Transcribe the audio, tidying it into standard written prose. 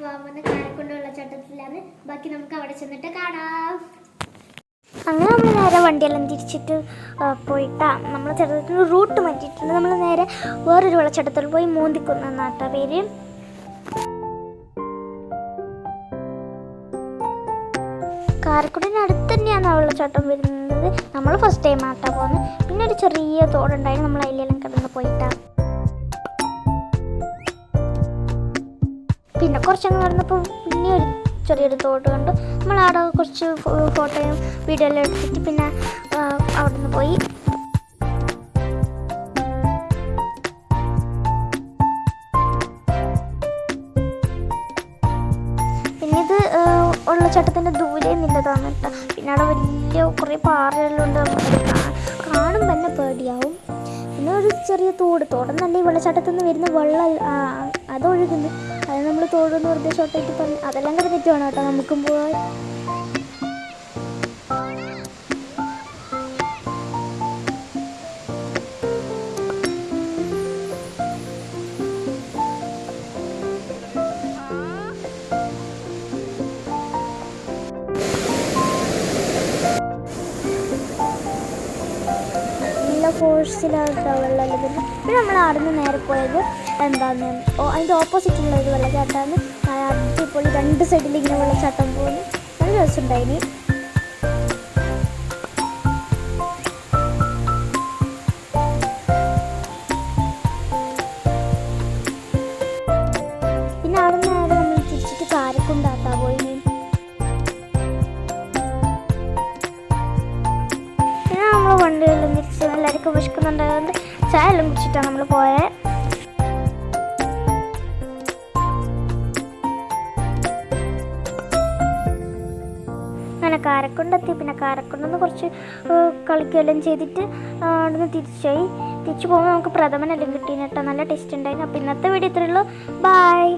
പോകാൻ പോകുന്ന കാരക്കുണ്ട് വെള്ളച്ചാട്ടത്തിലാണ്. ബാക്കി നമുക്ക് അവിടെ ചെന്നിട്ട് കാണാം. അങ്ങനെ നമ്മൾ നേരെ വണ്ടിയെല്ലാം തിരിച്ചിട്ട് പോയിട്ടാണ് നമ്മൾ ചെറുതായിട്ട് റൂട്ട് മാറ്റിയിട്ടുണ്ട്. നമ്മൾ നേരെ വേറൊരു വെള്ളച്ചാട്ടത്തിൽ പോയി മൂന്തിക്കുന്ന നാട്ടാ പേര്. കാരക്കുണ്ടിൻ്റെ അടുത്ത് തന്നെയാണ് ആ വെള്ളച്ചാട്ടം വരുന്നത്. നമ്മൾ ഫസ്റ്റ് ടൈം ആട്ടാ പോകുന്നത്. പിന്നെ ഒരു ചെറിയ തോടുണ്ടായി, നമ്മൾ അതിലെല്ലാം കിടന്ന് പോയിട്ടാണ്. പിന്നെ കുറച്ചങ്ങ് നടന്നപ്പോൾ പിന്നെ ഒരു ചെറിയൊരു തോട് കണ്ടു. നമ്മൾ അവിടെ കുറച്ച് ഫോട്ടോയും വീഡിയോ എല്ലാം എടുത്തിട്ട് പിന്നെ അവിടെ നിന്ന് പോയി. പിന്നെ ഇത് വെള്ളച്ചാട്ടത്തിൻ്റെ ദൂരെ നിന്നതാണ് കേട്ടോ. പിന്നെ അവിടെ വലിയ കുറേ പാറയെല്ലാം ഉണ്ട്. കാണുമ്പോൾ തന്നെ പേടിയാവും. പിന്നെ ഒരു ചെറിയ തോടെന്നല്ല ഈ വെള്ളച്ചാട്ടത്തിൽ നിന്ന് വരുന്ന വെള്ളം അതൊഴുകുന്നു. അത് നമ്മൾ തോടെന്ന് വെറുതെ ഷോർട്ടായിട്ട് പറഞ്ഞ് അതെല്ലാം കിടന്നിട്ട് വേണം കേട്ടോ നമുക്കും പോകാൻ. ഫോഴ്സിലായിട്ട് വെള്ളം വരുന്നത്. പിന്നെ നമ്മൾ അവിടെ നിന്ന് നേരെ പോയത് എന്താന്ന് അതിൻ്റെ ഓപ്പോസിറ്റുള്ള ഒരു വെള്ളച്ചാട്ടമാണ്. അടിപൊളി രണ്ട് സൈഡിൽ ഇങ്ങനെ വെള്ളച്ചാട്ടം പോകുന്നു. നല്ല രസമുണ്ടായിന്. പിന്നെ അവിടെ നിന്ന് നേരെ നമ്മൾ തിരിച്ചിട്ട് കാരക്കുണ്ടാട്ടാ പോയി. വണ്ടിയെല്ലാം തിരിച്ച് എല്ലാവർക്കും വിശക്കുന്നുണ്ടായതുകൊണ്ട് ചായ എല്ലാം കുടിച്ചിട്ടാണ് നമ്മൾ പോയത്. അങ്ങനെ കാരക്കുണ്ടെത്തി. പിന്നെ കാരക്കുണ്ടെന്ന് കുറച്ച് കളിക്കുകയെല്ലാം ചെയ്തിട്ട് അവിടെ നിന്ന് തിരിച്ചു പോകുമ്പോൾ നമുക്ക് പ്രഥമനെല്ലാം കിട്ടീന് കേട്ടോ. നല്ല ടേസ്റ്റ് ഉണ്ടായിരുന്നു. അപ്പോൾ ഇന്നത്തെ വീഡിയോ ഇത്രയേ ഉള്ളൂ. ബൈ.